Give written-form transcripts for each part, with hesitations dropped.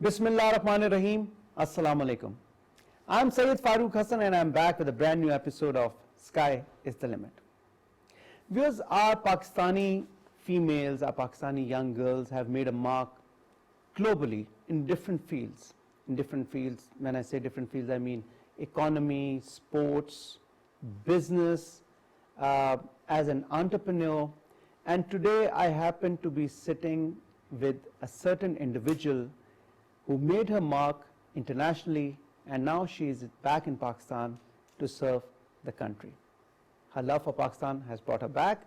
Bismillahirrahmanirrahim. Assalamu alaikum. I'm Syed FAROOQ Hasan and I'm back with a brand new episode of Sky is the Limit. Viewers, our Pakistani females, our Pakistani young girls have made a mark globally in different fields. When I say different fields, I mean economy, sports, business, as an entrepreneur. And today I happen to be sitting with a certain individual who made her mark internationally, and now she is back in Pakistan to serve the country. Her love for Pakistan has brought her back.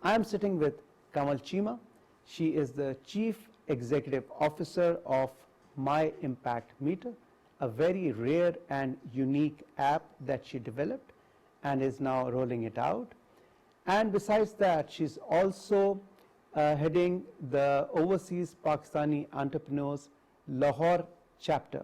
I am sitting with Kanwal Cheema. She is the Chief Executive Officer of My Impact Meter, a very rare and unique app that she developed and is now rolling it out. And besides that, she's also heading the Overseas Pakistani Entrepreneurs Lahore chapter.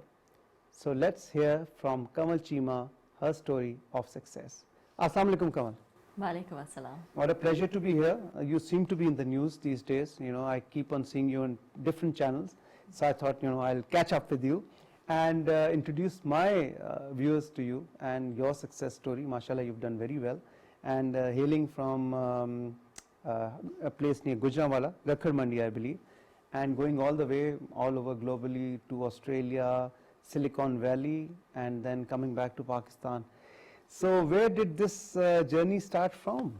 So let's hear from Kanwal Cheema, her story of success. Assalamu alaikum, Kanwal. Walaikum assalam. What a pleasure to be here. You seem to be in the news these days. You know, I keep on seeing you on different channels. So I thought, I'll catch up with you and introduce my viewers to you and your success story. MashaAllah, you've done very well. And hailing from a place near Gujranwala, Rakhar Mandi, I believe, and going all the way all over globally to Australia, Silicon Valley, and then coming back to Pakistan. So where did this journey start from?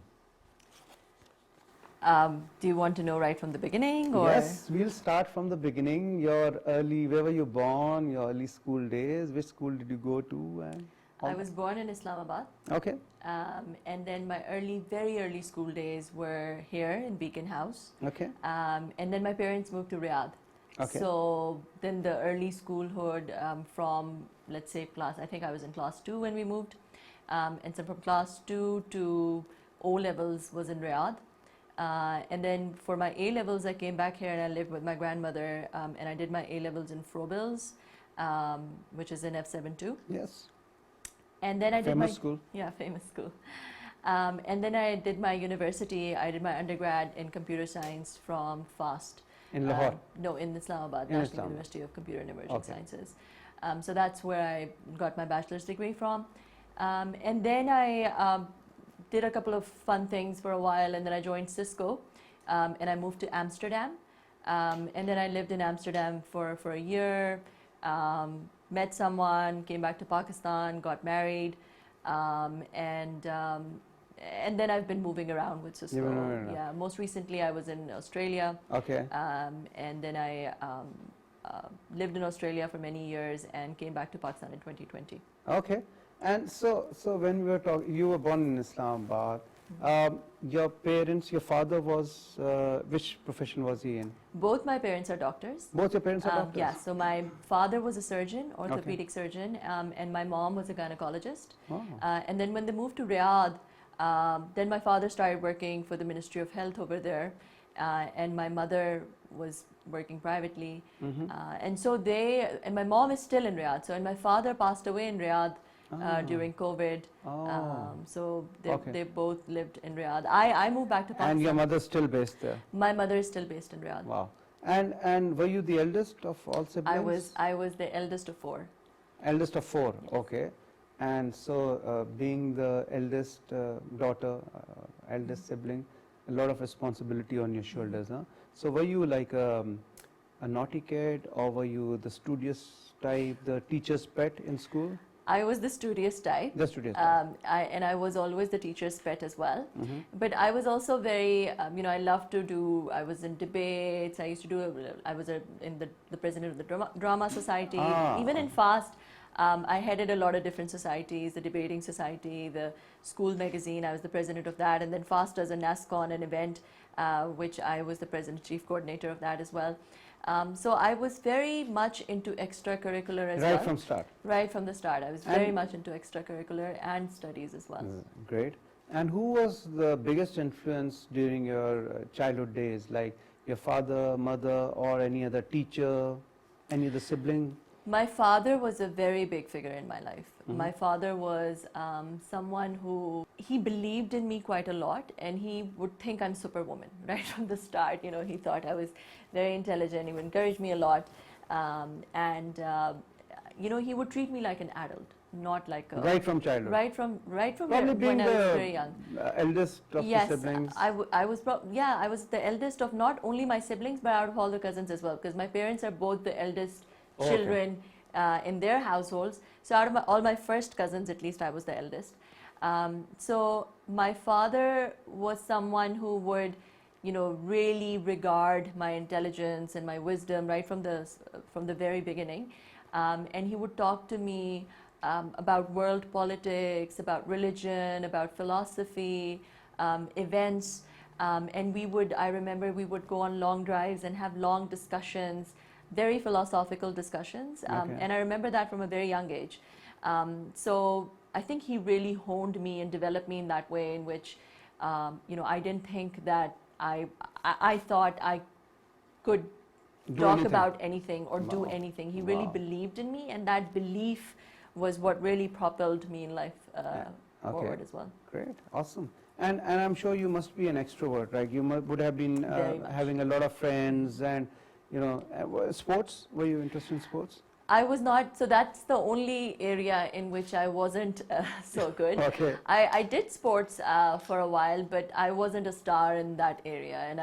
Do you want to know right from the beginning? Or? Yes, we'll start from the beginning. Your early, where were you born, your early school days, which school did you go to? And I was born in Islamabad. Okay. And then my very early school days were here in Beacon House. Okay. And then my parents moved to Riyadh. Okay. So then the early schoolhood from, let's say, I think I was in class 2 when we moved. And so from class 2 to O-levels was in Riyadh. And then for my A-levels, I came back here and I lived with my grandmother. And I did my A-levels in Frobills, which is in F72. Yes. And then I did famous school. Yeah, famous school. And then I did my university. I did my undergrad in computer science from FAST. In Lahore? No, in Islamabad, in National Islamabad. University of Computer and Emerging Sciences. So that's where I got my bachelor's degree from. And then I did a couple of fun things for a while, and then I joined Cisco, and I moved to Amsterdam. And then I lived in Amsterdam for a year. Met someone, came back to Pakistan, got married, and then I've been moving around with Cisco. Yeah, most recently I was in Australia. Okay. And then I lived in Australia for many years and came back to Pakistan in 2020. Okay. And so when we were talking, you were born in Islamabad. Your parents, your father was, which profession was he in? Both my parents are doctors. Both your parents are doctors? Yeah, so my father was a surgeon, orthopedic surgeon, and my mom was a gynecologist. Oh. And then when they moved to Riyadh, then my father started working for the Ministry of Health over there, and my mother was working privately. And so and my mom is still in Riyadh, so and my father passed away in Riyadh during COVID. So they both lived in Riyadh. I moved back to Pakistan. And your mother is still based there? My mother is still based in Riyadh. Wow. And were you the eldest of all siblings? I was the eldest of 4. Eldest of 4, okay. And so being the eldest daughter, eldest sibling, a lot of responsibility on your shoulders, huh? So were you like a naughty kid, or were you the studious type, the teacher's pet in school? I was the studious type. The studious type. And I was always the teacher's pet as well. But I was also very, I loved to do, I was in debates, I was the president of the drama society. Even in FAST, I headed a lot of different societies, the debating society, the school magazine, I was the president of that. And then FAST does a NASCON, an event, which I was the president, chief coordinator of that as well. So I was very much into extracurricular as well. Right from start? Right from the start. I was very much into extracurricular and studies as well. Great. And who was the biggest influence during your childhood days, like your father, mother, or any other teacher, any other sibling? My father was a very big figure in my life. My father was someone who, he believed in me quite a lot, and he would think I'm superwoman right from the start. You know, he thought I was very intelligent. He would encourage me a lot. and you know, he would treat me like an adult, not like a Right from childhood. right from Probably being when I was the very young. eldest of Yes, the siblings. I was I was the eldest of not only my siblings but out of all the cousins as well, because my parents are both the eldest Oh, okay. children in their households. So out of all my first cousins, at least I was the eldest. So my father was someone who would, you know, really regard my intelligence and my wisdom right from the very beginning, and he would talk to me about world politics, about religion, about philosophy, events, and I remember we would go on long drives and have long discussions, very philosophical discussions, Okay. and I remember that from a very young age. So I think he really honed me and developed me in that way, in which, you know, I didn't think that I thought I could talk anything. about anything or do Wow. anything. He really Wow. believed in me, and that belief was what really propelled me in life Okay. forward as well. Great, awesome. And I'm sure you must be an extrovert, right? You would have been Very much. having a lot of friends, and you know, sports. Were you interested in sports? I was not, so that's the only area in which I wasn't so good. Okay. I did sports for a while, but I wasn't a star in that area, and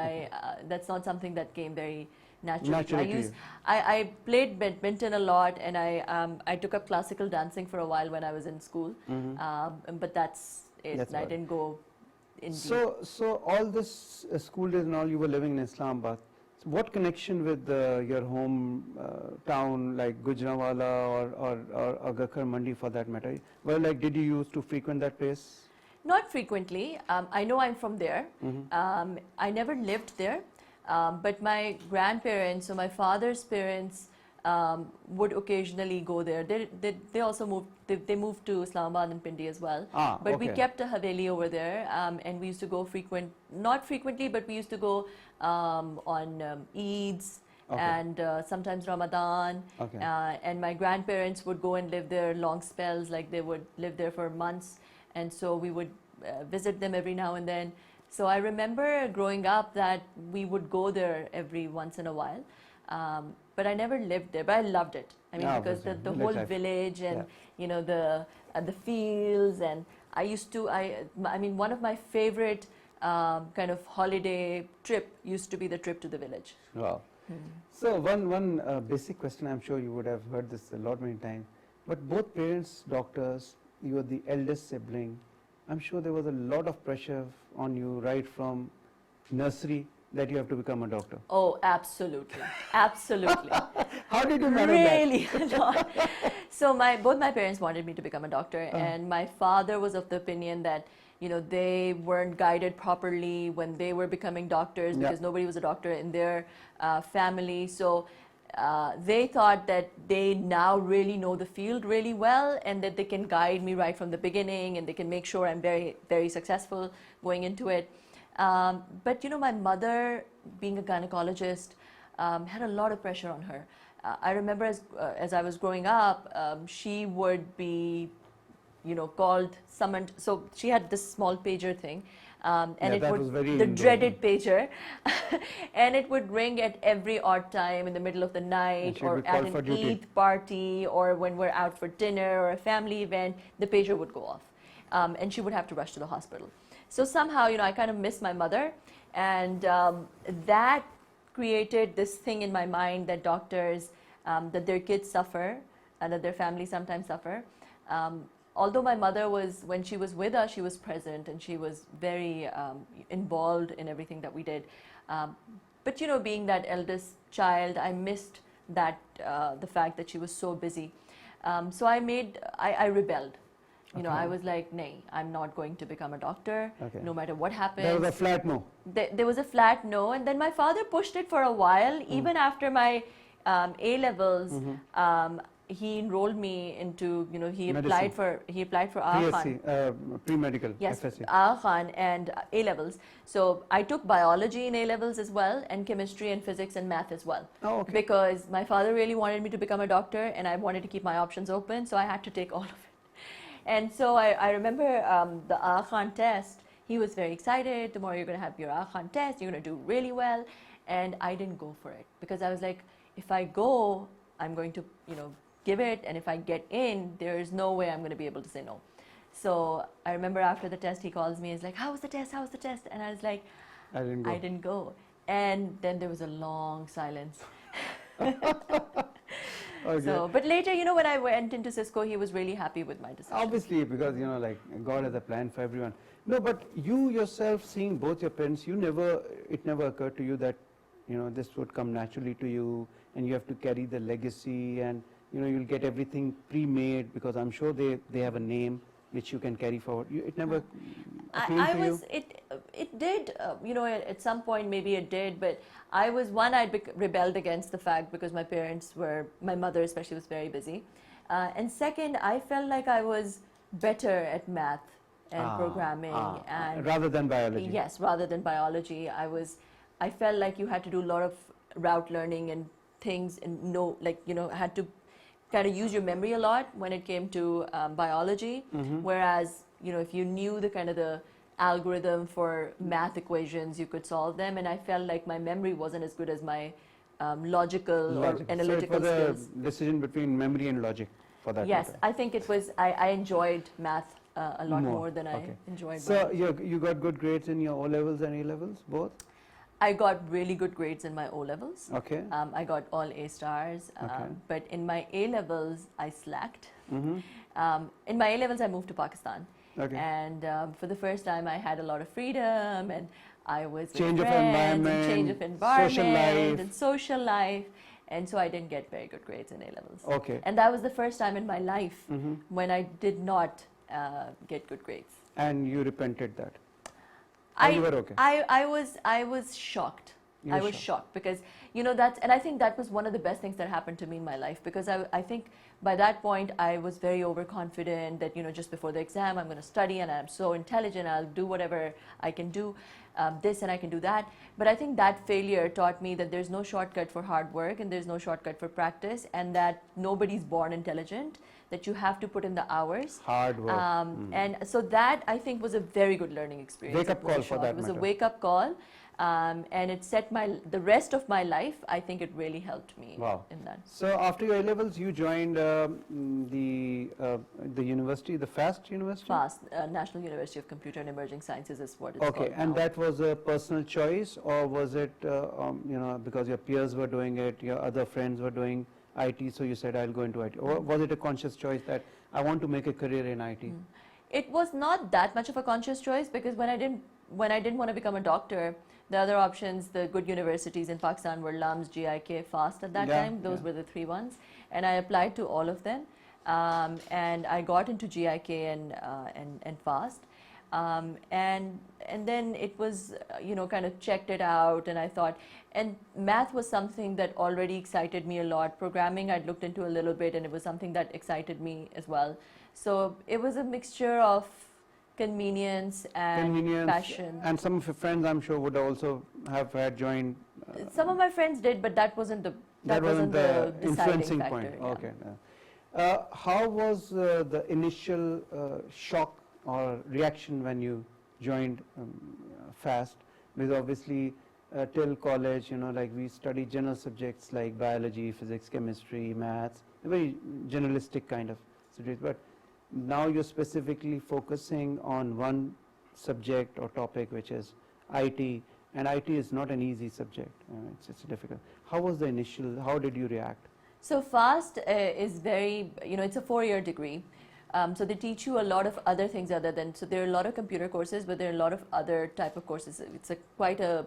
that's not something that came very naturally. Naturally to you. I played badminton a lot, and I took up classical dancing for a while when I was in school, but that's it. That's I about it. didn't go in deep. So all this school days and all, you were living in Islamabad. So what connection with your home town, like Gujranwala or Agakhar Mandi for that matter? Well, like, did you used to frequent that place? Not frequently. I know I'm from there. I never lived there, but my grandparents, so my father's parents, would occasionally go there. They also moved. They moved to Islamabad and Pindi as well. But we okay. kept a haveli over there, and we used to go not frequently, but we used to go on Eids. Okay. And sometimes Ramadan, Okay. and my grandparents would go and live there long spells, like they would live there for months, and so we would visit them every now and then. So I remember growing up that we would go there every once in a while, but I never lived there, but I loved it. I mean, Yeah, because obviously. the Village whole life. village and Yeah. you know the fields, and I mean one of my favorite kind of holiday trip used to be the trip to the village. Wow. So one basic question, I'm sure you would have heard this a lot many times, but both parents doctors, you are the eldest sibling. I'm sure there was a lot of pressure on you right from nursery that you have to become a doctor. Oh, absolutely, absolutely. How did you manage that? Really a lot. So both my parents wanted me to become a doctor, and my father was of the opinion that, you know, they weren't guided properly when they were becoming doctors, Yeah. because nobody was a doctor in their family. So they thought that they now really know the field really well, and that they can guide me right from the beginning, and they can make sure I'm very, very successful going into it. But you know, my mother, being a gynecologist, had a lot of pressure on her. I remember as I was growing up, she would be, you know, summoned. So she had this small pager thing, and Yeah, it that would, was very the indoor. dreaded pager, and it would ring at every odd time in the middle of the night, she'd or be at called for an duty. Eid party, or when we're out for dinner or a family event, the pager would go off, and she would have to rush to the hospital. So somehow, you know, I kind of miss my mother, and that created this thing in my mind that doctors, that their kids suffer, and that their families sometimes suffer. Although my mother was, when she was with us, she was present, and she was very involved in everything that we did. But you know, being that eldest child, I missed that, the fact that she was so busy. So I rebelled. You know, Okay. I was like, nay, I'm not going to become a doctor, Okay. no matter what happens. There was a flat no. There was a flat no, and then my father pushed it for a while. Even after my A levels, he enrolled me into, you know, he Medicine. applied for Aga Khan. PSC, pre-medical, Yes, FSC. Aga Khan and A levels. So I took biology in A levels as well, and chemistry and physics and math as well. Oh, okay. Because my father really wanted me to become a doctor, and I wanted to keep my options open, so I had to take all of it. And so I remember the Aga Khan test. He was very excited. Tomorrow you're going to have your Aga Khan test. You're going to do really well. And I didn't go for it, because I was like, if I go, I'm going to, give it, and if I get in, there is no way I'm going to be able to say no. So I remember after the test, he calls me, he's like, how was the test? How was the test? And I was like, I didn't go. I didn't go. And then there was a long silence. Okay. So, but later, when I went into Cisco, he was really happy with my decision. Obviously, because like God has a plan for everyone. No, but you yourself, seeing both your parents, it never occurred to you that this would come naturally to you, and you have to carry the legacy, and you'll get everything pre-made, because I'm sure they have a name which you can carry forward. It never appealed to you? It did, at some point maybe it did, but I rebelled against the fact because my mother especially was very busy. And second, I felt like I was better at math and programming. And rather than biology. Yes, rather than biology. I felt like you had to do a lot of route learning and things, and had to kind of use your memory a lot when it came to biology. Whereas, if you knew the algorithm for math equations, you could solve them. And I felt like my memory wasn't as good as my logical or analytical skills. So it was skills. a decision between memory and logic for that Yes, matter. I think it was, I enjoyed math a lot more than I enjoyed biology. So you got good grades in your O-levels and A-levels, both? I got really good grades in my O-levels. Okay. I got all A stars, Okay. but in my A-levels, I slacked. Mm-hmm. In my A-levels, I moved to Pakistan. Okay. And for the first time, I had a lot of freedom, and I was Change with of friends, environment, and change of environment, social life. and social life. And so I didn't get very good grades in A-levels. Okay. And that was the first time in my life Mm-hmm. when I did not get good grades. And you repented that? You were okay? I was shocked. You were I was shocked because, and I think that was one of the best things that happened to me in my life, because I think by that point I was very overconfident that, just before the exam, I'm going to study and I'm so intelligent, I'll do whatever I can do, this and I can do that. But I think that failure taught me that there's no shortcut for hard work and there's no shortcut for practice, and that nobody's born intelligent, that you have to put in the hours. Hard work. And so that, I think, was a very good learning experience. Wake-up call for that It was matter. a wake-up call. And it set the rest of my life. I think it really helped me in that. So after your A-levels, you joined the university, the FAST University? FAST, National University of Computer and Emerging Sciences is what it's called. Okay, and now. that was a personal choice, or was it, because your peers were doing it, your other friends were doing IT, so you said, I'll go into IT? Or was it a conscious choice that I want to make a career in IT? It was not that much of a conscious choice, because when I didn't want to become a doctor, the other options, the good universities in Pakistan were LUMS, GIK, FAST at that time. Those were the three ones. And I applied to all of them. And I got into GIK and FAST. And then it was, kind of checked it out, and I thought, and math was something that already excited me a lot. Programming, I'd looked into a little bit, and it was something that excited me as well. So it was a mixture of convenience and passion. And some of your friends, I'm sure, would also have had joined. Some of my friends did, but that wasn't the influencing deciding point. factor, yeah. Okay. How was the initial shock or reaction when you joined FAST? Because obviously, till college, like we study general subjects like biology, physics, chemistry, maths, very generalistic kind of subjects. But now you're specifically focusing on one subject or topic, which is IT, and IT is not an easy subject. It's difficult. How was the initial, how did you react? So FAST is very, it's a 4-year degree. So they teach you a lot of other things other than, so there are a lot of computer courses, but there are a lot of other type of courses. It's quite a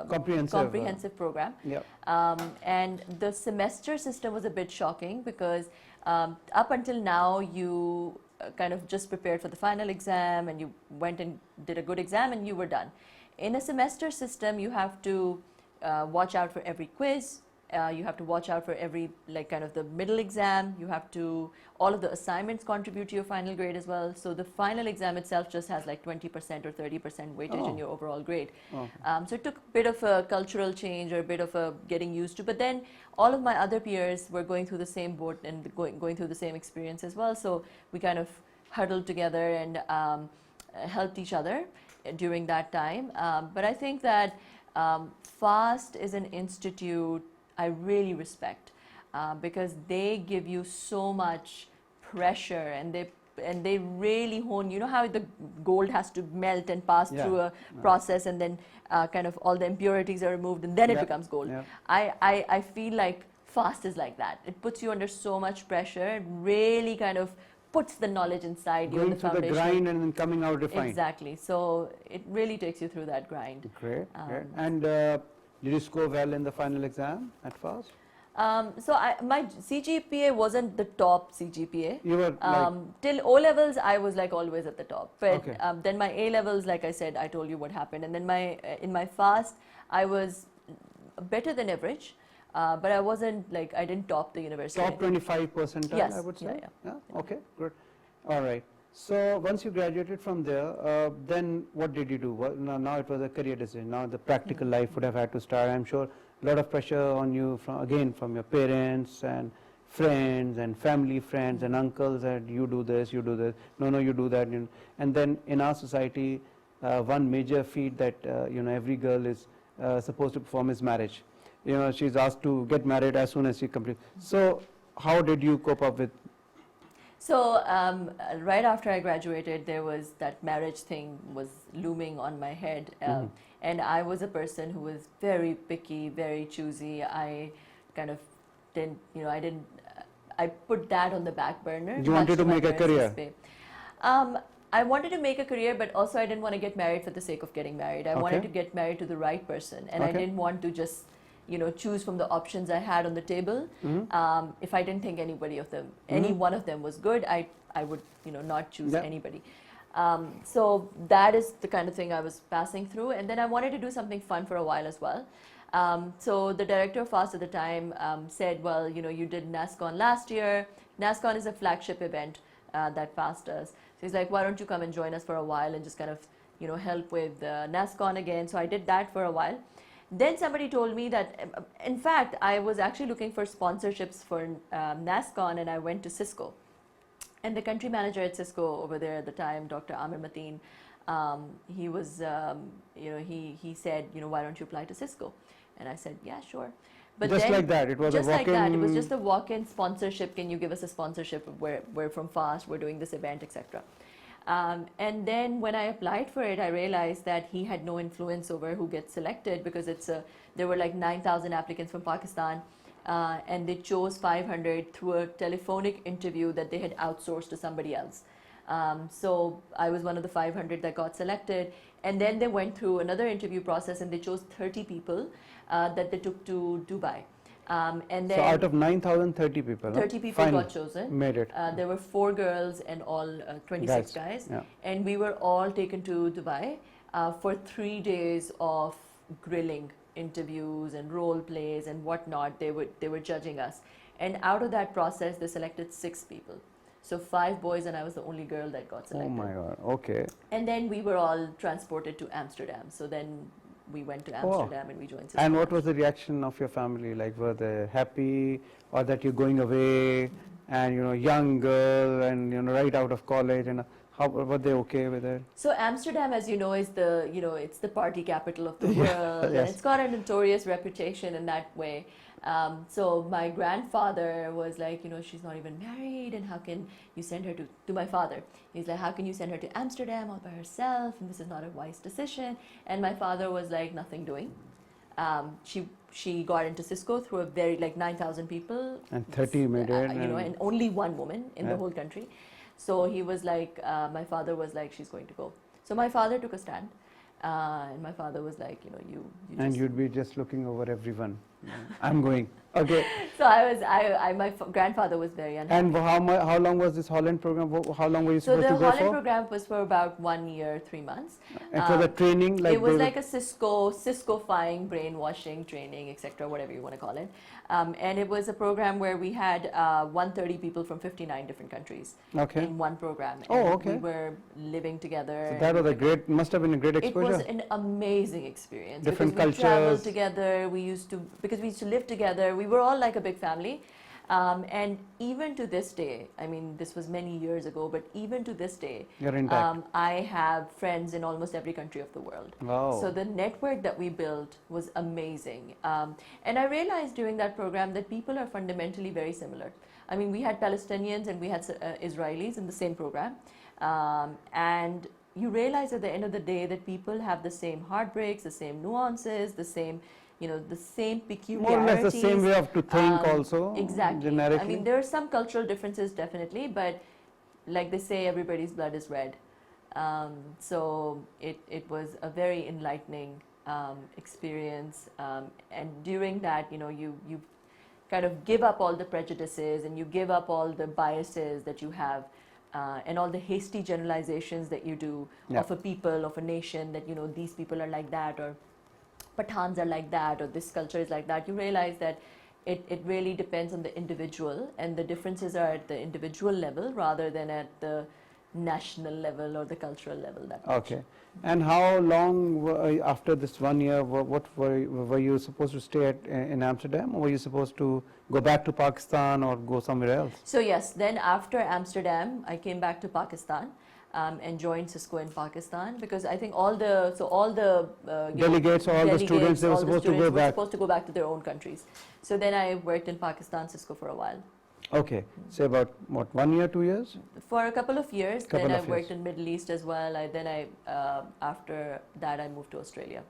comprehensive program. Yep. And the semester system was a bit shocking, because up until now you kind of just prepared for the final exam, and you went and did a good exam and you were done. In a semester system, you have to watch out for every quiz. You have to watch out for every, kind of the middle exam. You have to, all of the assignments contribute to your final grade as well. So the final exam itself just has 20% or 30% weightage in your overall grade. So it took a bit of a cultural change, or a bit of a getting used to. But then all of my other peers were going through the same boat and going through the same experience as well. So we kind of huddled together and helped each other during that time. But I think that FAST is an institute I really respect. because they give you so much pressure, and they really hone. You know how the gold has to melt and pass through a process, and then kind of all the impurities are removed, and then it becomes gold. I feel like fast is like that. It puts you under so much pressure. It really kind of puts the knowledge inside you. Going through the grind and then coming out refined. Exactly. So it really takes you through that grind. Great. Great. And did you score well in the final exam at FAST? So my CGPA wasn't the top CGPA. You were like till O levels, I was like always at the top. But then my A levels, like I said, I told you what happened. And then in my FAST, I was better than average. But I wasn't like, I didn't top the university. Top 25 percentile, yes. I would say? Yeah. Okay, good. All right. So once you graduated from there, then what did you do? Well, now it was a career decision. Now the practical life would have had to start. I'm sure a lot of pressure on you from your parents and friends and family friends and uncles that you do this, you do this. No, you do that. And then in our society, one major feat that every girl is supposed to perform is marriage. She's asked to get married as soon as she completes. So how did you cope up with? So right after I graduated, there was that marriage thing was looming on my head. And I was a person who was very picky, very choosy. I kind of didn't, I put that on the back burner. You wanted to make a career? I wanted to make a career, but also I didn't want to get married for the sake of getting married. I wanted to get married to the right person. And I didn't want to just choose from the options I had on the table. If I didn't think any one of them was good, I would not choose anybody. So that is the kind of thing I was passing through. And then I wanted to do something fun for a while as well. So the director of FAST at the time said, well, you did NASCON last year. NASCON is a flagship event that FAST does. So he's like, why don't you come and join us for a while and just kind of help with NASCON again. So I did that for a while. Then somebody told me that, in fact, I was actually looking for sponsorships for NASCON, and I went to Cisco. And the country manager at Cisco over there at the time, Dr. AMIR, he was, he said, why don't you apply to Cisco? And I said, yeah, sure. But just then, like that, it was just a walk-in. Like that, it was just a walk-in sponsorship. Can you give us a sponsorship? We're from FAST, we're doing this event, etc. And then when I applied for it, I realized that he had no influence over who gets selected, because there were like 9,000 applicants from Pakistan, and they chose 500 through a telephonic interview that they had outsourced to somebody else. So I was one of the 500 that got selected, and then they went through another interview process, and they chose 30 people that they took to Dubai. And then so out of 9,030 people, 30 people got chosen. Made it. There were 4 girls and all 26 guys. Yeah. And we were all taken to Dubai for 3 days of grilling, interviews and role plays and whatnot. They were judging us. And out of that process, they selected 6 people. So 5 boys, and I was the only girl that got selected. Oh my God, okay. And then we were all transported to Amsterdam. So then we went to Amsterdam and we joined Cisco. And what was the reaction of your family? Like, were they happy, or that you're going away and young girl and right out of college, and how were they okay with it? So Amsterdam, as you know, is the it's the party capital of the world, yes. and it's got a notorious reputation in that way. So my grandfather was like, she's not even married, and how can you send her to my father? He's like, how can you send her to Amsterdam all by herself? And this is not a wise decision. And my father was like, nothing doing. She got into Cisco through a very 9,000 people. And 30 made it. And only one woman in the whole country. So he was like, my father was like, she's going to go. So my father took a stand. And my father was like, you and you'd be just looking over everyone. I'm going. Okay. So my grandfather was very unhappy. And how long was this Holland program? How long were you supposed to go for? So the Holland program was for about 1 year, 3 months. And for the training, it was like a Cisco-fying brainwashing training, etc., whatever you want to call it. And it was a program where we had 130 people from 59 different countries in one program. And we were living together. So that was must have been a great exposure. It was an amazing experience. Different because cultures. We traveled together. Because we used to live together. We were all like a big family. And even to this day, I mean, this was many years ago, but even to this day, You're intact. I have friends in almost every country of the world. Wow. So the network that we built was amazing. And I realized during that program that people are fundamentally very similar. I mean, we had Palestinians and we had Israelis in the same program. And you realize at the end of the day that people have the same heartbreaks, the same nuances, the same, the same peculiarities. More or less the same way of to think also. Exactly. Generically. I mean, there are some cultural differences definitely, but like they say, everybody's blood is red. So it was a very enlightening experience. And during that, you kind of give up all the prejudices and you give up all the biases that you have. And all the hasty generalizations that you do of a people, of a nation, that these people are like that, or Pathans are like that, or this culture is like that. You realize that it really depends on the individual, and the differences are at the individual level rather than at the national level or the cultural level. Okay. And how long after this 1 year, what were you supposed to stay in Amsterdam, or were you supposed to go back to Pakistan or go somewhere else? So yes, then after Amsterdam, I came back to Pakistan and joined Cisco in Pakistan, because I think all the delegates or all the students, they were supposed to go back. Supposed to go back to their own countries. So then I worked in Pakistan Cisco for a while. Okay, say about what, 1 year, 2 years? For a couple of years. Then I worked in Middle East as well. After that, I moved to Australia.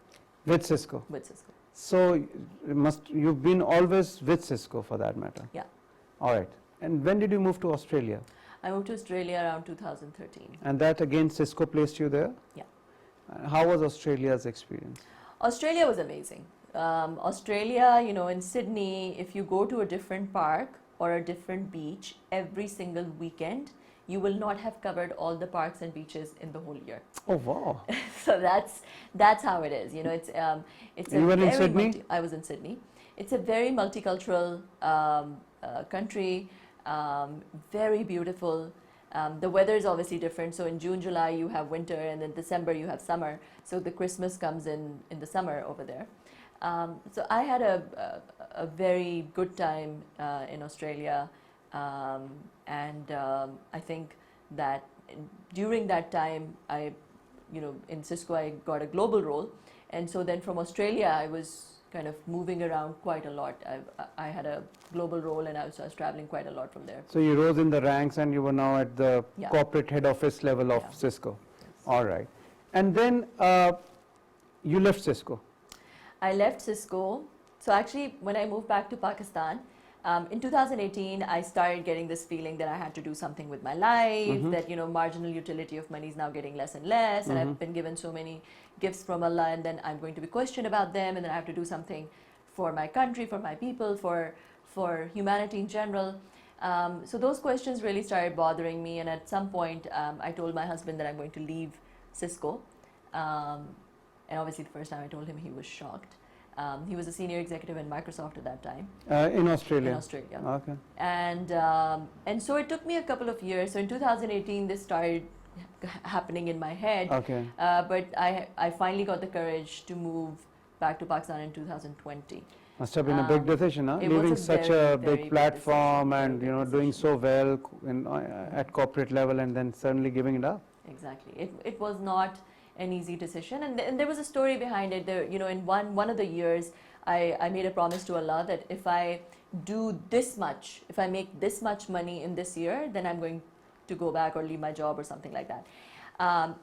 With Cisco? With Cisco. So you've been always with Cisco for that matter? Yeah. All right. And when did you move to Australia? I moved to Australia around 2013. And that again, Cisco placed you there? Yeah. How was Australia's experience? Australia was amazing. Australia, in Sydney, if you go to a different park or a different beach every single weekend, you will not have covered all the parks and beaches in the whole year. Oh wow! So that's how it is. It's you were in Sydney? I was in Sydney. It's a very multicultural country, very beautiful. The weather is obviously different. So in June, July you have winter, and then December you have summer. So the Christmas comes in the summer over there. So I had a very good time in Australia, and I think that during that time, in Cisco I got a global role, and so then from Australia I was kind of moving around quite a lot. I had a global role, and I was traveling quite a lot from there. So you rose in the ranks, and you were now at the corporate head office level of Cisco. Yes. All right, and then you left Cisco. I left Cisco. So actually, when I moved back to Pakistan, in 2018, I started getting this feeling that I had to do something with my life, that, marginal utility of money is now getting less and less, and I've been given so many gifts from Allah, and then I'm going to be questioned about them, and then I have to do something for my country, for my people, for humanity in general. So those questions really started bothering me, and at some point, I told my husband that I'm going to leave Cisco. And obviously, the first time I told him, he was shocked. He was a senior executive in Microsoft at that time. In Australia? In Australia. Okay. And so it took me a couple of years. So in 2018, this started happening in my head. Okay. But I finally got the courage to move back to Pakistan in 2020. Must have been a big decision, huh? Leaving such a big platform and doing so well at corporate level, and then suddenly giving it up. Exactly. It was not an easy decision, and there was a story behind it. There, in one of the years, I made a promise to Allah that if I do this much, if I make this much money in this year, then I'm going to go back or leave my job or something like that.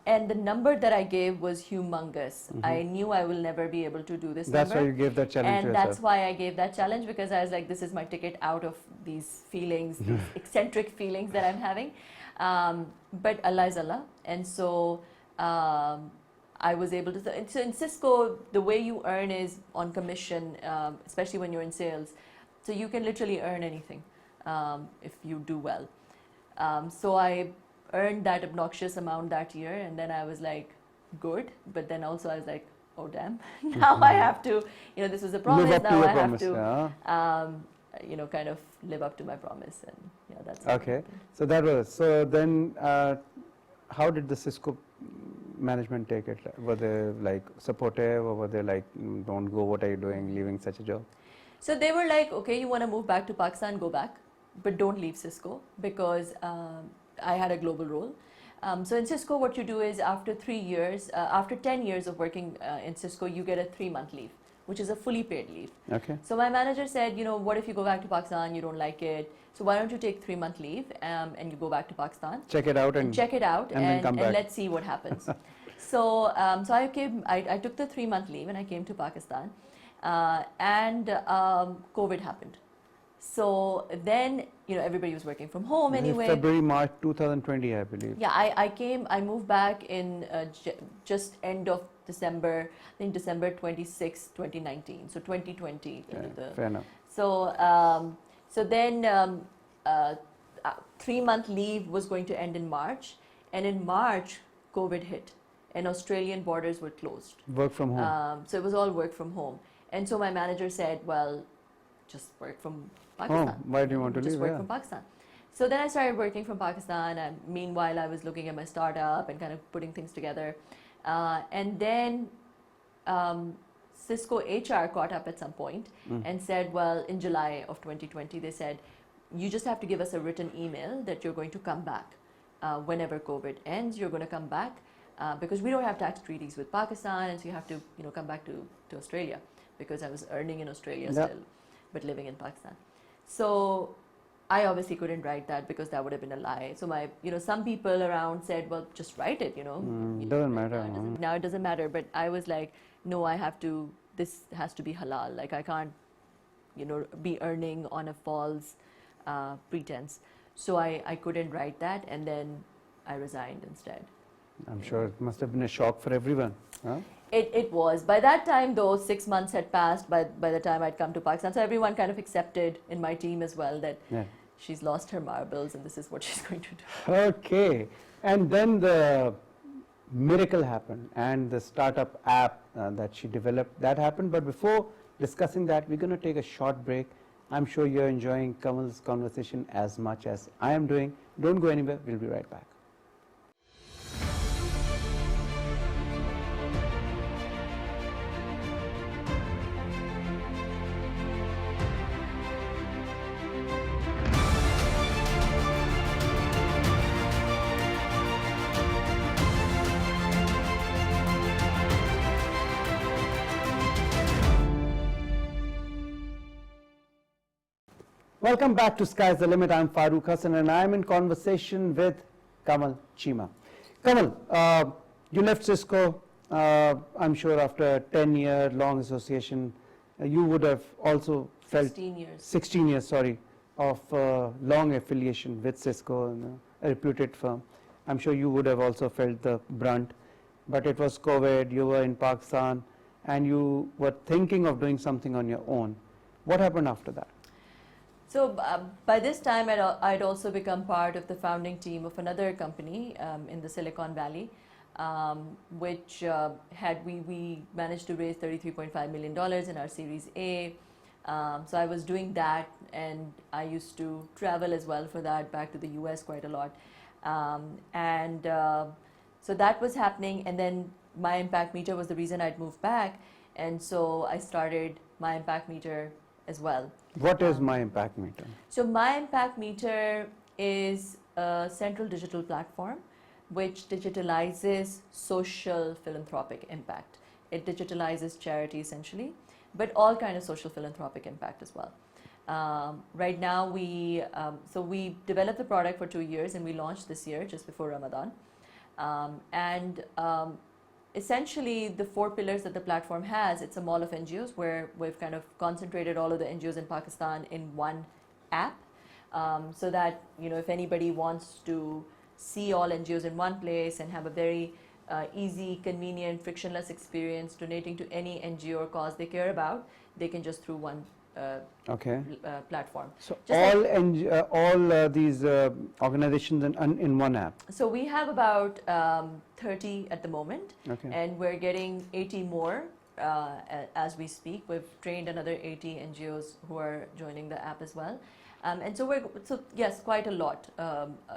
And the number that I gave was humongous. I knew I will never be able to do this. That's why you gave that challenge to yourself. And that's why I gave that challenge, because I was like, this is my ticket out of these feelings, these eccentric feelings that I'm having. But Allah is Allah, and so I was able to. So in Cisco, the way you earn is on commission, especially when you're in sales. So you can literally earn anything if you do well. So I earned that obnoxious amount that year, and then I was like, good. But then also I was like, oh damn, now I have to. This was a promise. Live up now to your I promise, have to. Kind of live up to my promise, and that's okay. So that was then. How did the Cisco management take it? Were they like supportive, or were they like, don't go, what are you doing, leaving such a job? So they were like, okay, you want to move back to Pakistan, go back. but don't leave Cisco because I had a global role. So in Cisco, what you do is after 3 years, after 10 years of working in Cisco, you get a 3-month leave, which is a fully paid leave. Okay. So my manager said, what if you go back to Pakistan, you don't like it, so why don't you take 3-month leave and you go back to Pakistan. Check it out check it out then come back. and let's see what happens. So I took the 3-month leave and I came to Pakistan and COVID happened. So then, everybody was working from home anyway. February, March 2020, I believe. Yeah, I moved back in just end of December, I think December 26, 2019. So 2020. Fair enough. So then 3-month leave was going to end in March. And in March, COVID hit and Australian borders were closed. Work from home. So it was all work from home. And so my manager said, well, just work from Pakistan. Oh, why do you want to leave? Just work from Pakistan. So then I started working from Pakistan, and meanwhile I was looking at my startup and kind of putting things together. And then Cisco HR caught up at some point and said, well, in July of 2020, they said, you just have to give us a written email that you're going to come back. Whenever COVID ends, you're going to come back because we don't have tax treaties with Pakistan, and so you have to come back to Australia, because I was earning in Australia still, but living in Pakistan. So I obviously couldn't write that because that would have been a lie. So some people around said, well, just write it, Doesn't matter. Now it doesn't matter. But I was like, no, this has to be halal. Like I can't, be earning on a false pretense. So I couldn't write that, and then I resigned instead. I'm sure it must have been a shock for everyone. Huh? It was. By that time, though, 6 months had passed by the time I'd come to Pakistan. So everyone kind of accepted in my team as well that she's lost her marbles and this is what she's going to do. Okay. And then the miracle happened and the startup app that she developed, that happened. But before discussing that, we're going to take a short break. I'm sure you're enjoying Kanwal's conversation as much as I am doing. Don't go anywhere. We'll be right back. Welcome back to Sky's the Limit. I'm FAROOQ Hassan and I'm in conversation with Kanwal Cheema. Kanwal, you left Cisco, I'm sure after a 10-year long association. You would have also felt 16 years, of long affiliation with Cisco, a reputed firm. I'm sure you would have also felt the brunt, but it was COVID, you were in Pakistan and you were thinking of doing something on your own. What happened after that? So by this time, I'd also become part of the founding team of another company in the Silicon Valley, which we managed to raise $33.5 million in our Series A. So I was doing that, and I used to travel as well for that, back to the US quite a lot. So that was happening, and then My Impact Meter was the reason I'd moved back, and so I started My Impact Meter as well. What is My Impact Meter? So My Impact Meter is a central digital platform which digitalizes social philanthropic impact. It digitalizes charity essentially, but all kind of social philanthropic impact as well. Right now we developed the product for 2 years and we launched this year just before Ramadan. Essentially, the 4 pillars that the platform has, it's a mall of NGOs where we've kind of concentrated all of the NGOs in Pakistan in one app, so that if anybody wants to see all NGOs in one place and have a very easy, convenient, frictionless experience donating to any NGO or cause they care about, they can just through one platform. So all these organizations in one app? So we have about 30 at the moment, and we're getting 80 more as we speak. We've trained another 80 NGOs who are joining the app as well. And so yes, quite a lot.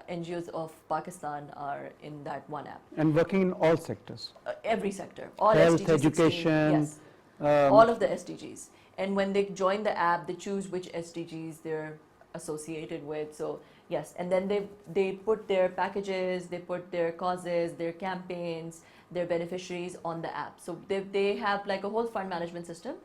NGOs of Pakistan are in that one app. And working in all sectors? Every sector. All health, SDGs education. 16, yes. All of the SDGs. And when they join the app, they choose which SDGs they're associated with. So yes, and then they put their packages, they put their causes, their campaigns, their beneficiaries on the app. So they have like a whole fund management system,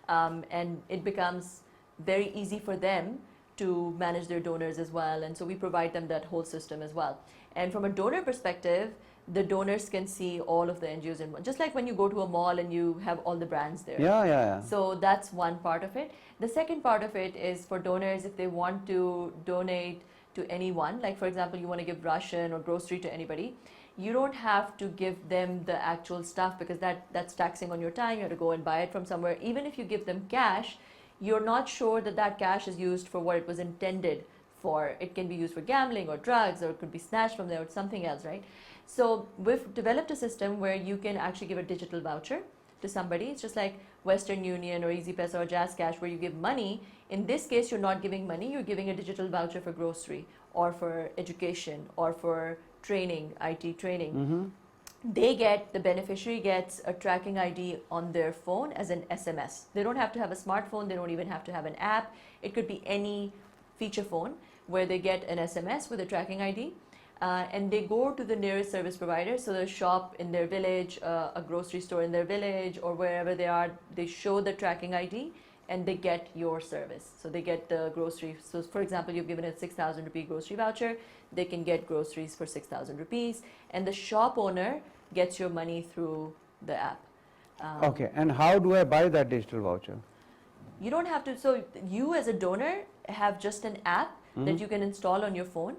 and it becomes very easy for them to manage their donors as well. And so we provide them that whole system as well. And from a donor perspective, the donors can see all of the NGOs in one. Just like when you go to a mall and you have all the brands there. Yeah. So that's one part of it. The second part of it is for donors, if they want to donate to anyone, like for example, you want to give ration or grocery to anybody, you don't have to give them the actual stuff because that's taxing on your time. You have to go and buy it from somewhere. Even if you give them cash, you're not sure that that cash is used for what it was intended for. It can be used for gambling or drugs, or it could be snatched from there or something else, right? So we've developed a system where you can actually give a digital voucher to somebody. It's just like Western Union or EasyPesa or Jazz Cash where you give money. In this case, you're not giving money, you're giving a digital voucher for grocery or for education or for training, IT training. The beneficiary gets a tracking ID on their phone as an SMS. They don't have to have a smartphone, they don't even have to have an app. It could be any feature phone where they get an SMS with a tracking ID. And they go to the nearest service provider, so the shop in their village, a grocery store in their village, or wherever they are, they show the tracking ID and they get your service. So they get the grocery. So for example, you've given a 6,000 rupee grocery voucher, they can get groceries for 6,000 rupees, and the shop owner gets your money through the app. Okay, and how do I buy that digital voucher? You don't have to, so you as a donor have just an app that you can install on your phone.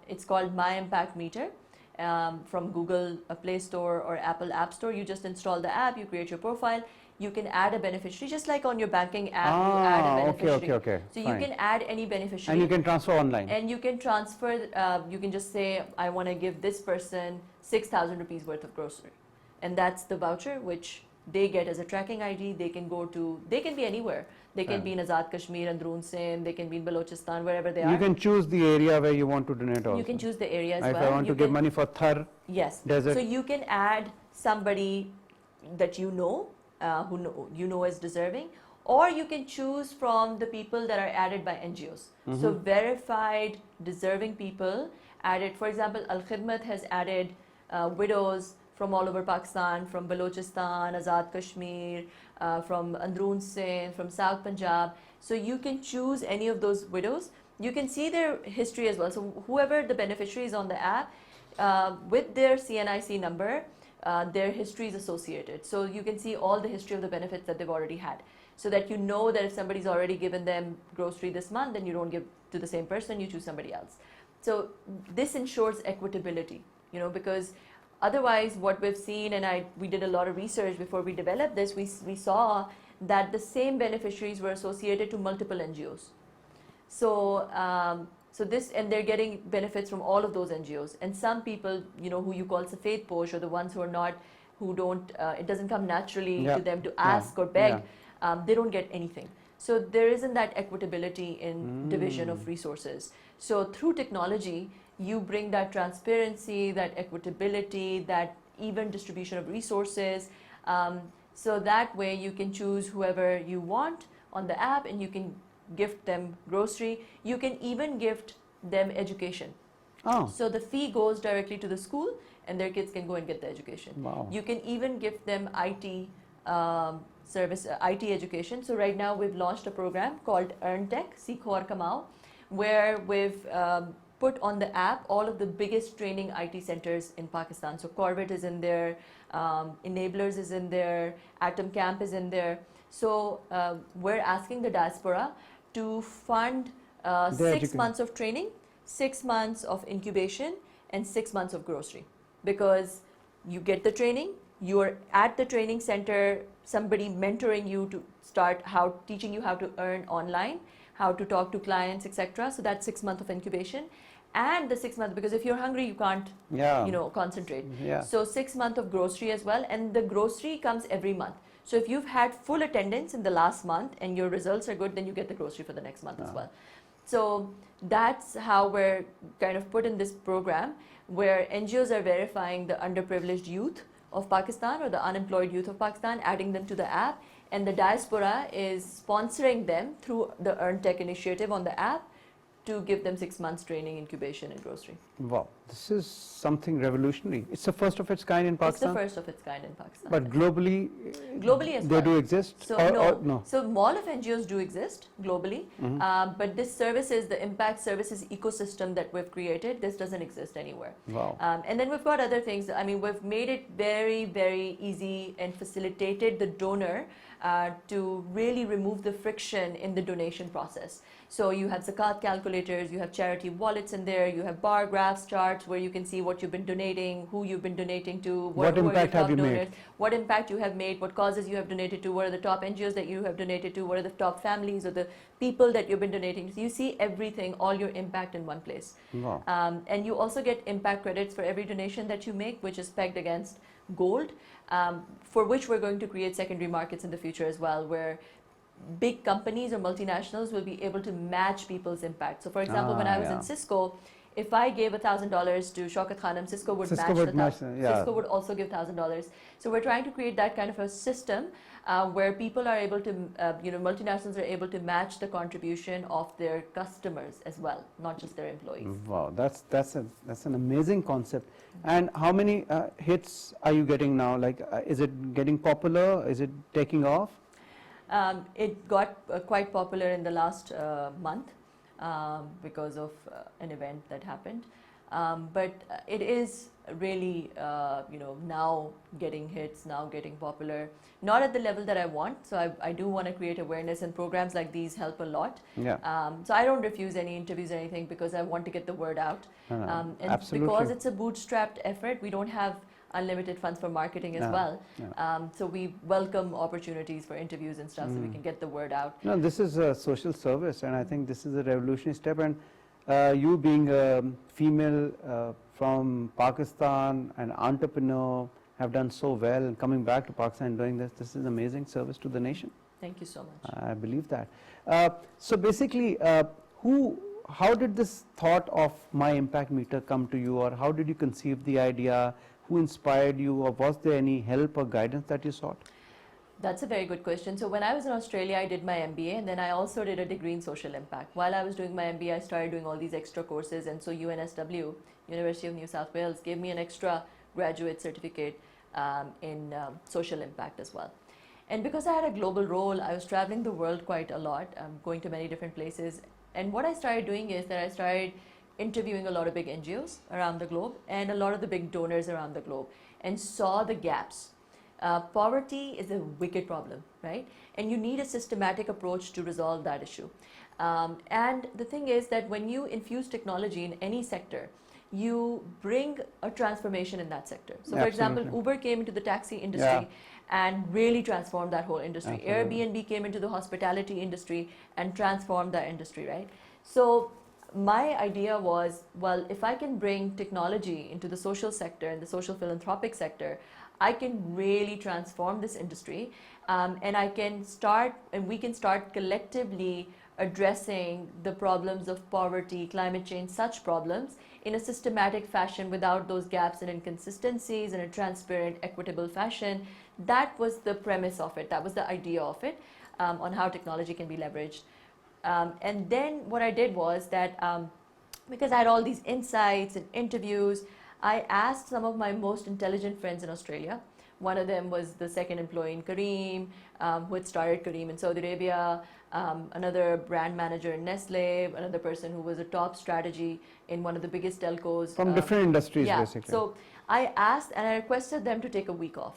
It's called My Impact Meter from Google Play Store or Apple App Store. You just install the app, you create your profile, you can add a beneficiary, just like on your banking app, you add a beneficiary. Okay. So fine. you can add any beneficiary. And you can transfer online. And you can transfer, you can just say, I want to give this person 6,000 rupees worth of grocery. And that's the voucher which they get as a tracking ID. They can go to, they can be anywhere. They can be in Azad Kashmir, Androon Sindh, they can be in Balochistan, wherever they are. You can choose the area where you want to donate also. You can choose the area as if well. I want to give money for Thar desert. So you can add somebody that you know, you know is deserving, or you can choose from the people that are added by NGOs. So verified, deserving people added. For example, Al Khidmat has added widows from all over Pakistan, from Balochistan, Azad Kashmir, from Androon Sindh, from South Punjab. So you can choose any of those widows. You can see their history as well. So whoever the beneficiary is on the app, with their CNIC number, their history is associated. So you can see all the history of the benefits that they've already had. So that you know that if somebody's already given them grocery this month, then you don't give to the same person, you choose somebody else. So this ensures equitability, because otherwise what we've seen, and we did a lot of research before we developed this, we saw that the same beneficiaries were associated to multiple NGOs. So, and they're getting benefits from all of those NGOs. And some people, who you call Safed Posh, or the ones who are not, who don't, it doesn't come naturally to them to ask or beg, they don't get anything. So there isn't that equitability in division of resources. So through technology, you bring that transparency, that equitability, that even distribution of resources. So that way you can choose whoever you want on the app, and you can gift them grocery. You can even gift them education. So the fee goes directly to the school, and their kids can go and get the education. Wow. You can even gift them IT service, IT education. So right now we've launched a program called Earn Tech, Seekho aur Kamao, where we've put on the app all of the biggest training IT centers in Pakistan. So Corvette is in there, Enablers is in there, Atom Camp is in there. So we're asking the diaspora to fund 6 months of training, 6 months of incubation, and 6 months of grocery. Because you get the training, you're at the training center, somebody mentoring you to start teaching you how to earn online, how to talk to clients, etc. So that's 6 months of incubation. And the 6 months, because if you're hungry, you can't, concentrate. So 6 months of grocery as well, and the grocery comes every month. So if you've had full attendance in the last month and your results are good, then you get the grocery for the next month as well. So that's how we're kind of put in this program, where NGOs are verifying the underprivileged youth of Pakistan, or the unemployed youth of Pakistan, adding them to the app, and the diaspora is sponsoring them through the Earn Tech initiative on the app to give them 6 months training, incubation, and grocery. Wow, this is something revolutionary. It's the first of its kind in Pakistan? It's the first of its kind in Pakistan. But globally, As they well. do exist? So no. So mall of NGOs do exist globally, but this services, the impact services ecosystem that we've created, this doesn't exist anywhere. Wow. And then we've got other things. I mean, we've made it very, very easy and facilitated the donor to really remove the friction in the donation process. So you have zakat calculators, you have charity wallets in there, you have bar graphs, charts where you can see what you've been donating, who you've been donating to, what impact have you made, what impact you have made, what causes you have donated to, what are the top NGOs that you have donated to, what are the top families or the people that you've been donating to. So you see everything, all your impact in one place. Wow. And you also get impact credits for every donation that you make, which is pegged against gold, for which we're going to create secondary markets in the future as well, where big companies or multinationals will be able to match people's impact. So for example, when I was in Cisco, if I gave $1,000 to Shaukat Khanum, Cisco would match Cisco would also give $1,000. So we're trying to create that kind of a system where people are able to, multinationals are able to match the contribution of their customers as well, not just their employees. Wow, that's an amazing concept. And how many hits are you getting now? Like, is it getting popular? Is it taking off? It got quite popular in the last month because of an event that happened. But it is really, now getting hits, now getting popular. Not at the level that I want, so I do want to create awareness, and programs like these help a lot. Yeah. So I don't refuse any interviews or anything because I want to get the word out. And absolutely. because it's a bootstrapped effort, we don't have unlimited funds for marketing as well. So we welcome opportunities for interviews and stuff so we can get the word out. No, this is a social service, and I think this is a revolutionary step. And you being a female from Pakistan, an entrepreneur, have done so well, and coming back to Pakistan and doing this is an amazing service to the nation. Thank you so much. I believe that. So basically, how did this thought of My Impact Meter come to you, or how did you conceive the idea? Who inspired you, or was there any help or guidance that you sought? That's a very good question. So when I was in Australia, I did my MBA, and then I also did a degree in social impact. While I was doing my MBA, I started doing all these extra courses, and so UNSW, University of New South Wales, gave me an extra graduate certificate in social impact as well. And because I had a global role, I was traveling the world quite a lot, going to many different places. And what I started doing is that I started interviewing a lot of big NGOs around the globe and a lot of the big donors around the globe, and saw the gaps. Poverty is a wicked problem, right? And you need a systematic approach to resolve that issue. And the thing is that when you infuse technology in any sector, you bring a transformation in that sector. So for example, Uber came into the taxi industry and really transformed that whole industry. Airbnb came into the hospitality industry and transformed that industry, right? So my idea was, well, if I can bring technology into the social sector and the social philanthropic sector, I can really transform this industry, and we can start collectively addressing the problems of poverty, climate change, such problems in a systematic fashion without those gaps and inconsistencies, in a transparent, equitable fashion. That was the premise of it. That was the idea of it, on how technology can be leveraged. And then what I did was that because I had all these insights and interviews, I asked some of my most intelligent friends in Australia. One of them was the second employee in Kareem, who had started Kareem in Saudi Arabia, another brand manager in Nestle, another person who was a top strategy in one of the biggest telcos. From different industries, basically. So I asked and I requested them to take a week off.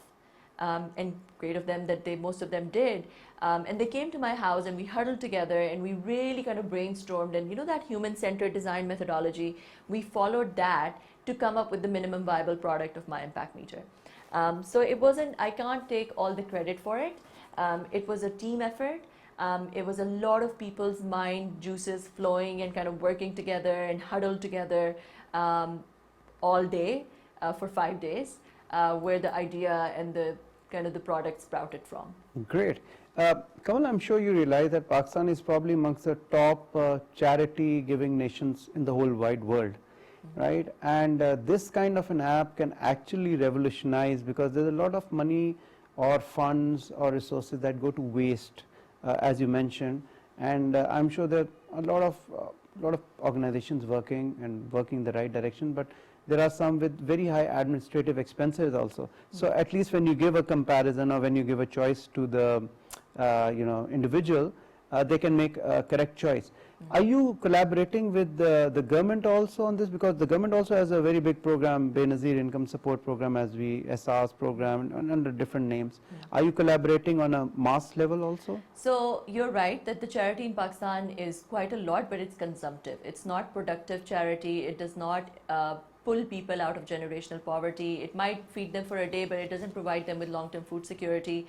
And great of them that most of them did. And they came to my house and we huddled together and we really kind of brainstormed, and that human-centered design methodology, we followed that to come up with the minimum viable product of My Impact Meter. So it wasn't, I can't take all the credit for it. It was a team effort. It was a lot of people's mind juices flowing and kind of working together and huddled together all day for 5 days, where the idea and the kind of the product sprouted from. Great. Kanwal, I'm sure you realize that Pakistan is probably amongst the top charity giving nations in the whole wide world, right? And this kind of an app can actually revolutionize, because there's a lot of money or funds or resources that go to waste, as you mentioned. And I'm sure that a lot of lot of organizations working and working in the right direction, but there are some with very high administrative expenses also. So at least when you give a comparison or when you give a choice to the individual, they can make a correct choice. Are you collaborating with the government also on this? Because the government also has a very big program, Benazir Income Support Program, as we SARS program, and under different names. Are you collaborating on a mass level also? So you're right that the charity in Pakistan is quite a lot, but it's consumptive. It's not productive charity. It does not pull people out of generational poverty. It might feed them for a day, but it doesn't provide them with long-term food security.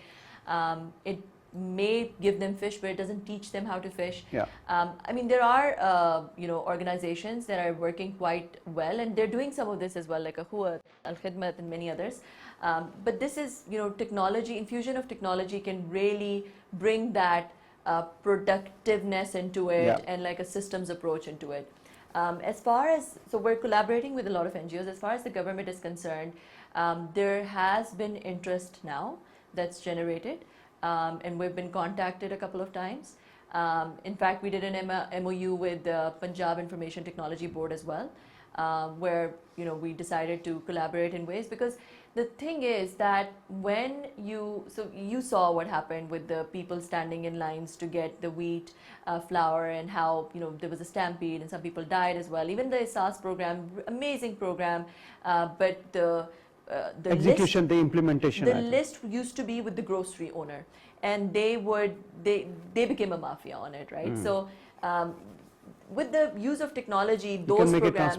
It may give them fish, but it doesn't teach them how to fish. Yeah. I mean, there are organizations that are working quite well, and they're doing some of this as well, like Ahua, Al Khidmat, and many others. But this is, technology, infusion of technology can really bring that productiveness into it, and like a systems approach into it. So we're collaborating with a lot of NGOs. As far as the government is concerned, there has been interest now that's generated. And we've been contacted a couple of times. In fact, we did an MOU with the Punjab Information Technology Board as well, where we decided to collaborate in ways, because the thing is that when you saw what happened with the people standing in lines to get the wheat flour, and how there was a stampede and some people died as well. Even the SARS program, amazing program, but the execution, the implementation. The list used to be with the grocery owner, and they became a mafia on it, right? So with the use of technology, those programs,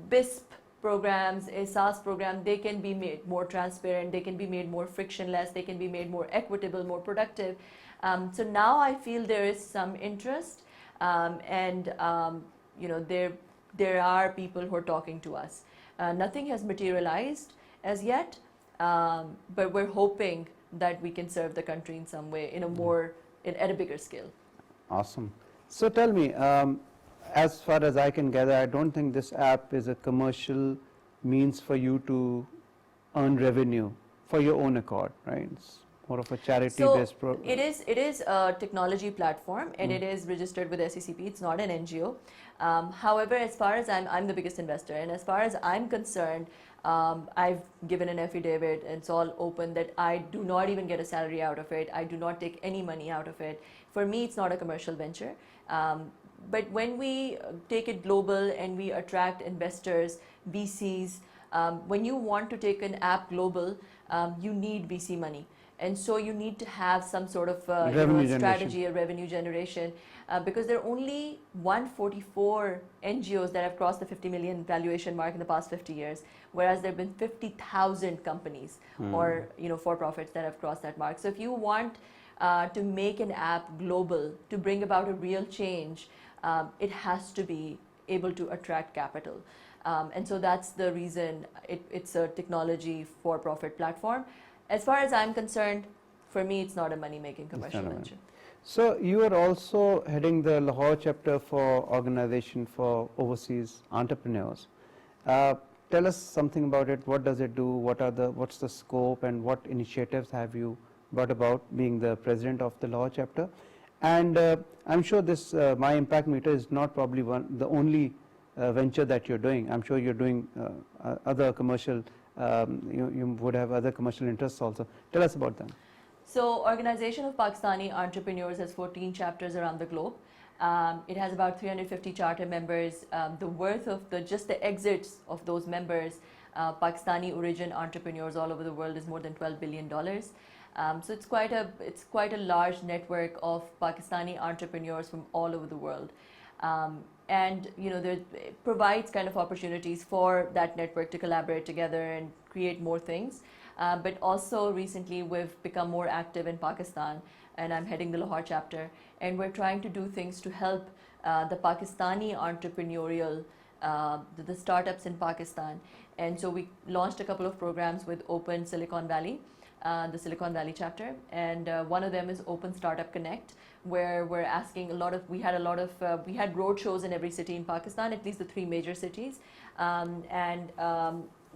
BISP programs, SARS program, they can be made more transparent, they can be made more frictionless, they can be made more equitable, more productive. So now I feel there is some interest, and there are people who are talking to us. Nothing has materialized as yet, but we're hoping that we can serve the country in some way, at a bigger scale. Awesome. So tell me, as far as I can gather, I don't think this app is a commercial means for you to earn revenue for your own accord, right? It's more of a charity-based program. It is a technology platform, and it is registered with SECP. It's not an NGO. However, as far as I'm the biggest investor, and as far as I'm concerned, I've given an affidavit, and it's all open, that I do not even get a salary out of it. I do not take any money out of it. For me, it's not a commercial venture. But when we take it global and we attract investors, VCs, when you want to take an app global, you need VC money. And so you need to have some sort of strategy, a revenue generation, because there are only 144 NGOs that have crossed the 50 million valuation mark in the past 50 years, whereas there have been 50,000 companies or for-profits that have crossed that mark. So if you want to make an app global, to bring about a real change, it has to be able to attract capital. And so that's the reason it's a technology for-profit platform. As far as I'm concerned, for me, it's not a money-making commercial venture. So you are also heading the Lahore chapter for Organization for Overseas Entrepreneurs. Tell us something about it. What does it do? What's the scope, and what initiatives have you brought about, being the president of the Lahore chapter? And I'm sure this My Impact Meter is not probably the only venture that you're doing. I'm sure you're doing other commercial. You would have other commercial interests also. Tell us about them. So, Organization of Pakistani Entrepreneurs has 14 chapters around the globe. It has about 350 charter members. The worth of just the exits of those members, Pakistani origin entrepreneurs all over the world, is more than $12 billion. So it's quite a large network of Pakistani entrepreneurs from all over the world. And it provides kind of opportunities for that network to collaborate together and create more things. But also recently we've become more active in Pakistan, and I'm heading the Lahore chapter, and we're trying to do things to help the Pakistani entrepreneurial, the startups in Pakistan. And so we launched a couple of programs with Open Silicon Valley, the Silicon Valley chapter, and one of them is Open Startup Connect, where we're asking we had road shows in every city in Pakistan, at least the 3 major cities, and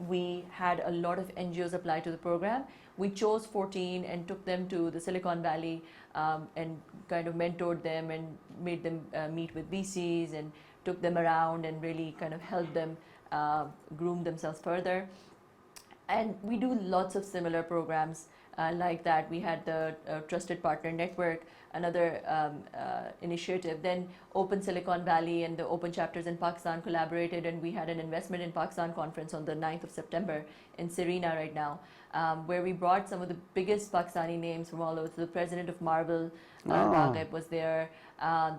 we had a lot of NGOs apply to the program. We chose 14 and took them to the Silicon Valley and kind of mentored them and made them meet with VCs and took them around and really kind of helped them groom themselves further. And we do lots of similar programs like that. We had the Trusted Partner Network, another initiative. Then Open Silicon Valley and the Open Chapters in Pakistan collaborated, and we had an investment in Pakistan conference on the 9th of September in Serena right now, where we brought some of the biggest Pakistani names from all over. So the president of Marvel, Raghib, was there.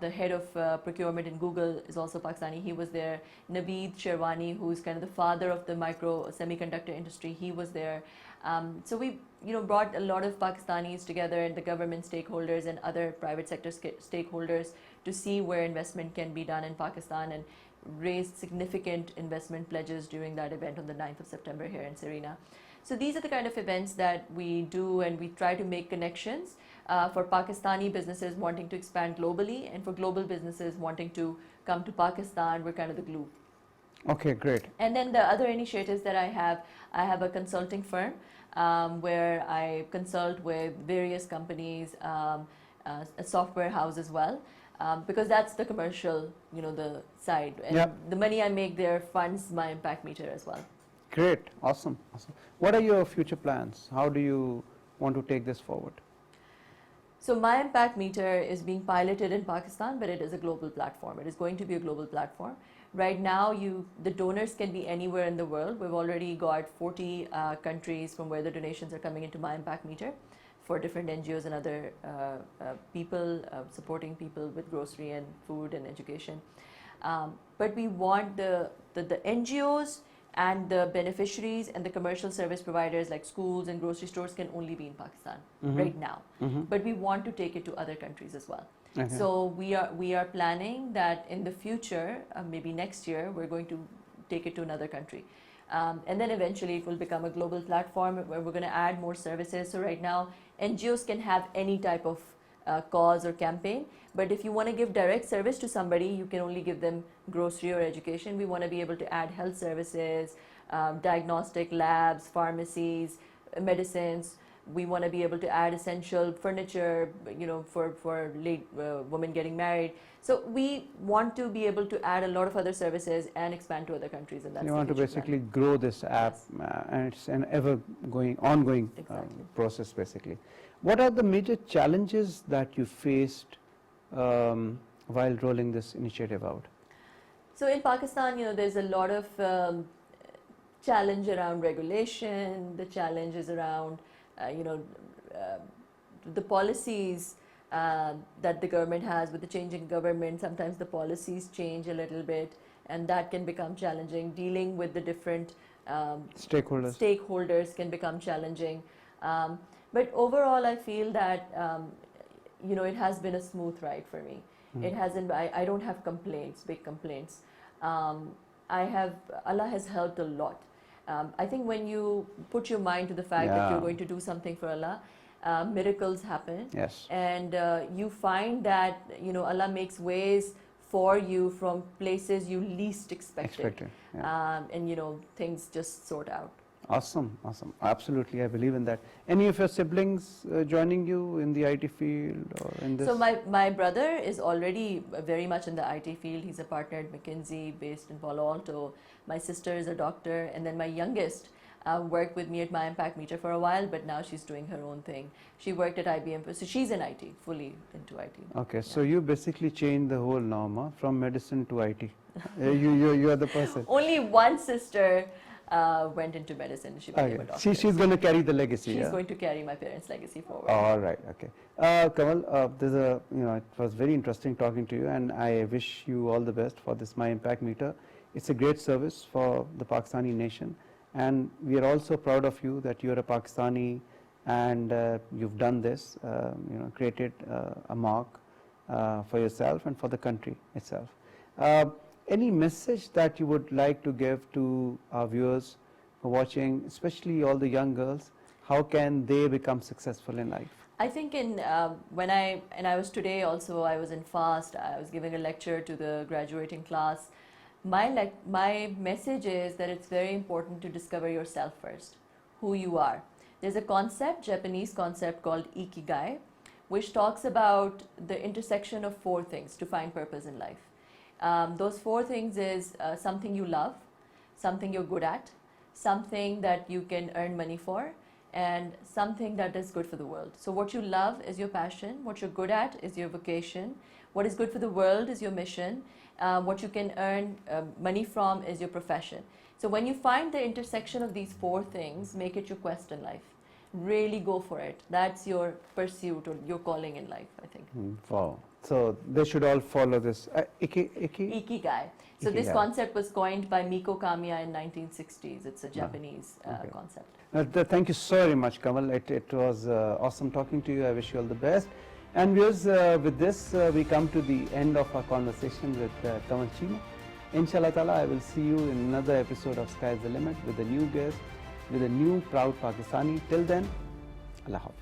The head of procurement in Google is also Pakistani. He was there. Naveed Sherwani, who's kind of the father of the micro semiconductor industry, he was there. So we brought a lot of Pakistanis together, and the government stakeholders and other private sector stakeholders, to see where investment can be done in Pakistan, and raised significant investment pledges during that event on the 9th of September here in Serena. So these are the kind of events that we do, and we try to make connections for Pakistani businesses wanting to expand globally, and for global businesses wanting to come to Pakistan. We're kind of the glue. Okay, great. And then the other initiatives that I have a consulting firm where I consult with various companies, a software house as well, because that's the commercial, the side. And the money I make there funds my impact meter as well. Great, awesome. What are your future plans? How do you want to take this forward? So my impact meter is being piloted in Pakistan, but it is a global platform. It is going to be a global platform. Right now, the donors can be anywhere in the world. We've already got 40 countries from where the donations are coming into my impact meter for different NGOs and other people, supporting people with grocery and food and education. But we want the NGOs and the beneficiaries and the commercial service providers like schools and grocery stores can only be in Pakistan right now. But we want to take it to other countries as well. Okay. So we are planning that in the future, maybe next year, we're going to take it to another country. And then eventually it will become a global platform where we're going to add more services. So right now, NGOs can have any type of cause or campaign, but if you want to give direct service to somebody, you can only give them grocery or education. We want to be able to add health services, diagnostic labs, pharmacies, medicines. We want to be able to add essential furniture, for late women getting married. So we want to be able to add a lot of other services and expand to other countries, and that's you want to basically grow this app, and it's an ongoing process basically. What are the major challenges that you faced while rolling this initiative out? So in Pakistan, there's a lot of challenge around regulation. The challenge is around the policies that the government has. With the changing government, sometimes the policies change a little bit, and that can become challenging. Dealing with the different stakeholders can become challenging. But overall, I feel that it has been a smooth ride for me. It hasn't. I don't have complaints, big complaints. Allah has helped a lot. I think when you put your mind to the fact that you're going to do something for Allah, miracles happen. Yes. And you find that Allah makes ways for you from places you least expected. And things just sort out. Awesome. Absolutely, I believe in that. Any of your siblings joining you in the IT field or in this? So my brother is already very much in the IT field. He's a partner at McKinsey based in Palo Alto. My sister is a doctor, and then my youngest worked with me at my impact meter for a while, but now she's doing her own thing. She worked at IBM, so she's in IT, fully into IT. Okay, so you basically changed the whole norm from medicine to IT. You are the person. Only one sister went into medicine. She became a doctor. She's going to carry the legacy. She's going to carry my parents' legacy forward. All right. Okay. Kanwal, it was very interesting talking to you, and I wish you all the best for this My Impact Meter. It's a great service for the Pakistani nation, and we are also proud of you that you are a Pakistani, and you've done this. Created a mark for yourself and for the country itself. Any message that you would like to give to our viewers who are watching, especially all the young girls? How can they become successful in life? I think when I was today also, I was in FAST. I was giving a lecture to the graduating class. My message is that it's very important to discover yourself first, who you are. There's a concept, Japanese concept called Ikigai, which talks about the intersection of four things to find purpose in life. Those 4 things is something you love, something you're good at, something that you can earn money for, and something that is good for the world. So what you love is your passion, what you're good at is your vocation, what is good for the world is your mission, what you can earn money from is your profession. So when you find the intersection of these 4 things, make it your quest in life. Really go for it. That's your pursuit or your calling in life, I think. Wow. So they should all follow this. Ikigai. So this Ikigai. concept was coined by Miko Kamiya in 1960s. It's a Japanese concept. Thank you so very much, Kanwal. It was awesome talking to you. I wish you all the best. And viewers, with this, we come to the end of our conversation with Kanwal Cheema. Inshallah ta'ala, I will see you in another episode of Sky is the Limit with a new guest, with a new proud Pakistani. Till then, Allah Hafiz.